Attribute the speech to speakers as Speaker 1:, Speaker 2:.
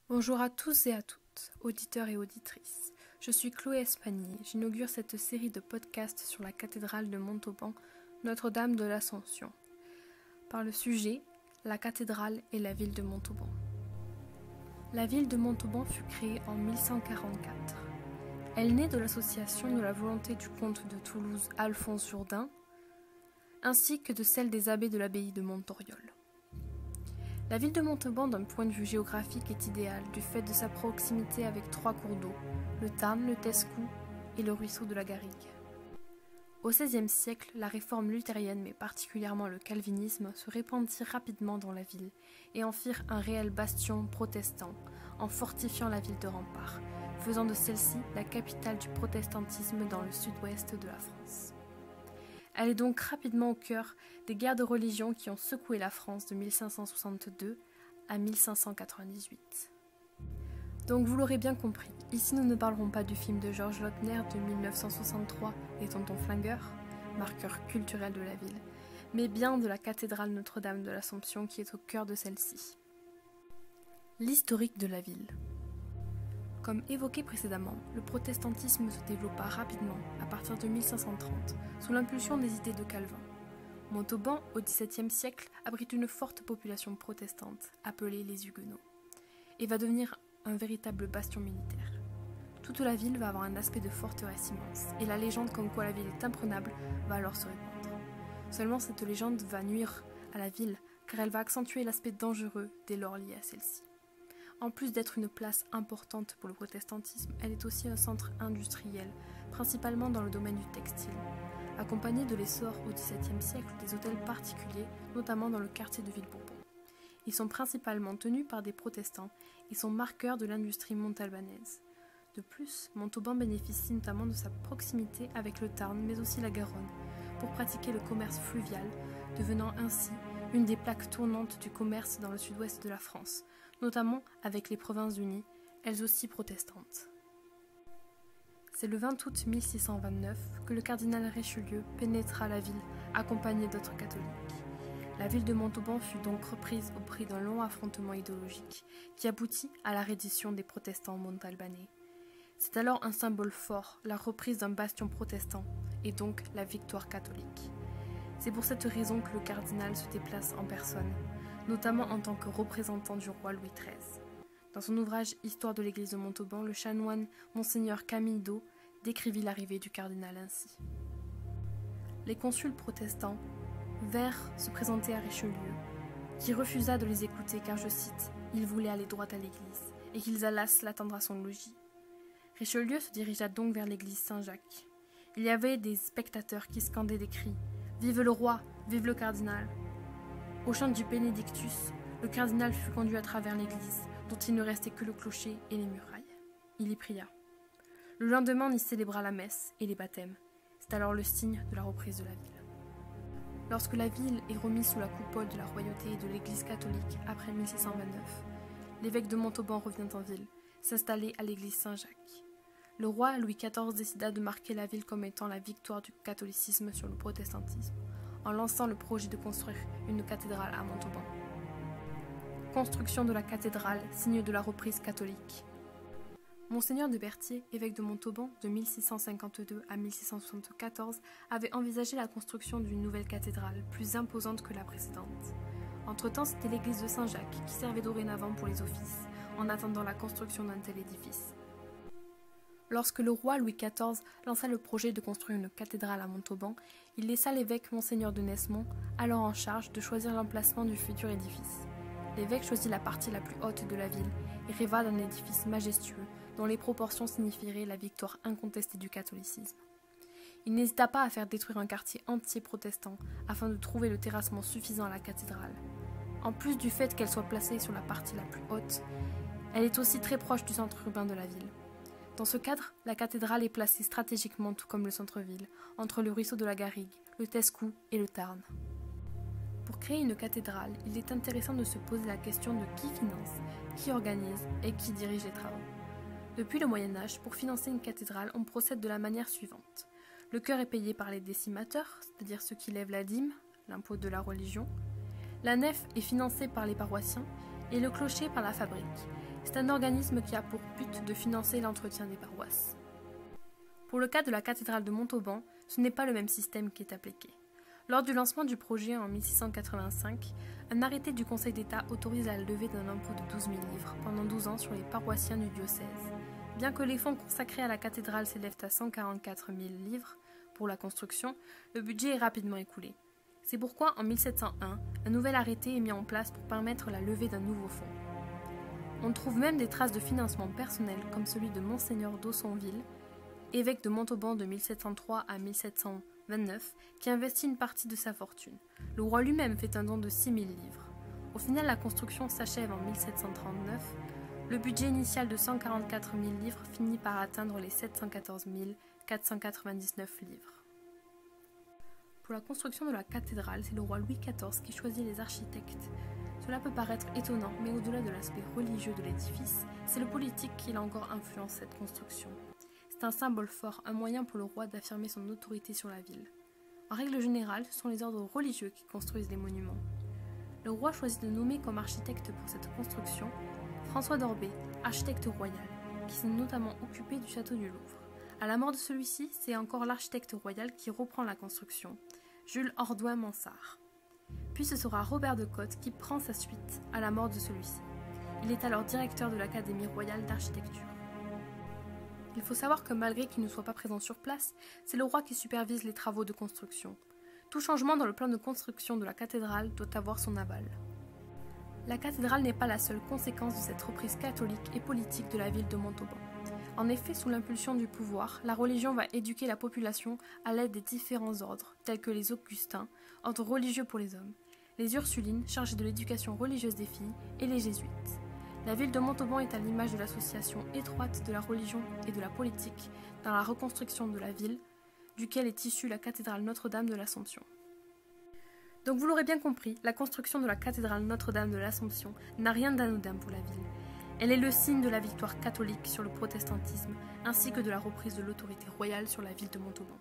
Speaker 1: Bonjour à tous et à toutes, auditeurs et auditrices. Je suis Chloé Espagnier. J'inaugure cette série de podcasts sur la cathédrale de Montauban, Notre-Dame de l'Assomption. Par le sujet, la cathédrale et la ville de Montauban. La ville de Montauban fut créée en 1144. Elle naît de l'association de la volonté du comte de Toulouse Alphonse Jourdain, ainsi que de celle des abbés de l'abbaye de Montoriol. La ville de Montauban, d'un point de vue géographique, est idéale du fait de sa proximité avec trois cours d'eau, le Tarn, le Tescou et le ruisseau de la Garrigue. Au XVIe siècle, la réforme luthérienne, mais particulièrement le calvinisme, se répandit rapidement dans la ville et en firent un réel bastion protestant, en fortifiant la ville de remparts, faisant de celle-ci la capitale du protestantisme dans le sud-ouest de la France. Elle est donc rapidement au cœur des guerres de religion qui ont secoué la France de 1562 à 1598. Donc vous l'aurez bien compris, ici nous ne parlerons pas du film de Georges Lautner de 1963, Les Tontons Flingueurs, marqueur culturel de la ville, mais bien de la cathédrale Notre-Dame de l'Assomption qui est au cœur de celle-ci. L'historique de la ville. Comme évoqué précédemment, le protestantisme se développa rapidement à partir de 1530, sous l'impulsion des idées de Calvin. Montauban, au XVIIe siècle, abrite une forte population protestante, appelée les Huguenots, et va devenir un véritable bastion militaire. Toute la ville va avoir un aspect de forteresse immense, et la légende comme quoi la ville est imprenable va alors se répandre. Seulement cette légende va nuire à la ville, car elle va accentuer l'aspect dangereux dès lors lié à celle-ci. En plus d'être une place importante pour le protestantisme, elle est aussi un centre industriel, principalement dans le domaine du textile, accompagné de l'essor au XVIIe siècle des hôtels particuliers, notamment dans le quartier de Villebourbon. Ils sont principalement tenus par des protestants et sont marqueurs de l'industrie montalbanaise. De plus, Montauban bénéficie notamment de sa proximité avec le Tarn, mais aussi la Garonne, pour pratiquer le commerce fluvial, devenant ainsi une des plaques tournantes du commerce dans le sud-ouest de la France, notamment avec les Provinces-Unies, elles aussi protestantes. C'est le 20 août 1629 que le cardinal Richelieu pénétra la ville, accompagné d'autres catholiques. La ville de Montauban fut donc reprise au prix d'un long affrontement idéologique, qui aboutit à la reddition des protestants montalbanais. C'est alors un symbole fort, la reprise d'un bastion protestant, et donc la victoire catholique. C'est pour cette raison que le cardinal se déplace en personne, notamment en tant que représentant du roi Louis XIII. Dans son ouvrage Histoire de l'église de Montauban, le chanoine Monseigneur Camille d'O décrivit l'arrivée du cardinal ainsi. Les consuls protestants vinrent se présenter à Richelieu, qui refusa de les écouter car, je cite, « il voulait aller droit à l'église, et qu'ils allassent l'attendre à son logis. » Richelieu se dirigea donc vers l'église Saint-Jacques. Il y avait des spectateurs qui scandaient des cris « Vive le roi, vive le cardinal !» Au chant du Bénédictus, le cardinal fut conduit à travers l'église, dont il ne restait que le clocher et les murailles. Il y pria. Le lendemain, on y célébra la messe et les baptêmes. C'est alors le signe de la reprise de la ville. Lorsque la ville est remise sous la coupole de la royauté et de l'église catholique après 1629, l'évêque de Montauban revient en ville, s'installer à l'église Saint-Jacques. Le roi Louis XIV décida de marquer la ville comme étant la victoire du catholicisme sur le protestantisme, en lançant le projet de construire une cathédrale à Montauban. Construction de la cathédrale, signe de la reprise catholique. Monseigneur de Berthier, évêque de Montauban, de 1652 à 1674, avait envisagé la construction d'une nouvelle cathédrale, plus imposante que la précédente. Entre-temps, c'était l'église de Saint-Jacques qui servait dorénavant pour les offices, en attendant la construction d'un tel édifice. Lorsque le roi Louis XIV lança le projet de construire une cathédrale à Montauban, il laissa l'évêque Monseigneur de Nesmond, alors en charge, de choisir l'emplacement du futur édifice. L'évêque choisit la partie la plus haute de la ville et rêva d'un édifice majestueux dont les proportions signifieraient la victoire incontestée du catholicisme. Il n'hésita pas à faire détruire un quartier entier protestant afin de trouver le terrassement suffisant à la cathédrale. En plus du fait qu'elle soit placée sur la partie la plus haute, elle est aussi très proche du centre urbain de la ville. Dans ce cadre, la cathédrale est placée stratégiquement tout comme le centre-ville, entre le ruisseau de la Garrigue, le Tescou et le Tarn. Pour créer une cathédrale, il est intéressant de se poser la question de qui finance, qui organise et qui dirige les travaux. Depuis le Moyen-Âge, pour financer une cathédrale, on procède de la manière suivante. Le chœur est payé par les décimateurs, c'est-à-dire ceux qui lèvent la dîme, l'impôt de la religion. La nef est financée par les paroissiens et le clocher par la fabrique. C'est un organisme qui a pour but de financer l'entretien des paroisses. Pour le cas de la cathédrale de Montauban, ce n'est pas le même système qui est appliqué. Lors du lancement du projet en 1685, un arrêté du Conseil d'État autorise la levée d'un impôt de 12 000 livres pendant 12 ans sur les paroissiens du diocèse. Bien que les fonds consacrés à la cathédrale s'élèvent à 144 000 livres pour la construction, le budget est rapidement écoulé. C'est pourquoi, en 1701, un nouvel arrêté est mis en place pour permettre la levée d'un nouveau fonds. On trouve même des traces de financement personnel, comme celui de Monseigneur d'Aussonville, évêque de Montauban de 1703 à 1729, qui investit une partie de sa fortune. Le roi lui-même fait un don de 6 000 livres. Au final, la construction s'achève en 1739. Le budget initial de 144 000 livres finit par atteindre les 714 499 livres. Pour la construction de la cathédrale, c'est le roi Louis XIV qui choisit les architectes. Cela peut paraître étonnant, mais au-delà de l'aspect religieux de l'édifice, c'est le politique qui l'a encore influence cette construction. C'est un symbole fort, un moyen pour le roi d'affirmer son autorité sur la ville. En règle générale, ce sont les ordres religieux qui construisent les monuments. Le roi choisit de nommer comme architecte pour cette construction François d'Orbay, architecte royal, qui s'est notamment occupé du château du Louvre. À la mort de celui-ci, c'est encore l'architecte royal qui reprend la construction, Jules Hordouin-Mansart. Puis ce sera Robert de Cotte qui prend sa suite à la mort de celui-ci. Il est alors directeur de l'Académie royale d'architecture. Il faut savoir que malgré qu'il ne soit pas présent sur place, c'est le roi qui supervise les travaux de construction. Tout changement dans le plan de construction de la cathédrale doit avoir son aval. La cathédrale n'est pas la seule conséquence de cette reprise catholique et politique de la ville de Montauban. En effet, sous l'impulsion du pouvoir, la religion va éduquer la population à l'aide des différents ordres, tels que les Augustins, ordre religieux pour les hommes, les Ursulines, chargées de l'éducation religieuse des filles, et les Jésuites. La ville de Montauban est à l'image de l'association étroite de la religion et de la politique dans la reconstruction de la ville, duquel est issue la cathédrale Notre-Dame de l'Assomption. Donc vous l'aurez bien compris, la construction de la cathédrale Notre-Dame de l'Assomption n'a rien d'anodin pour la ville. Elle est le signe de la victoire catholique sur le protestantisme, ainsi que de la reprise de l'autorité royale sur la ville de Montauban.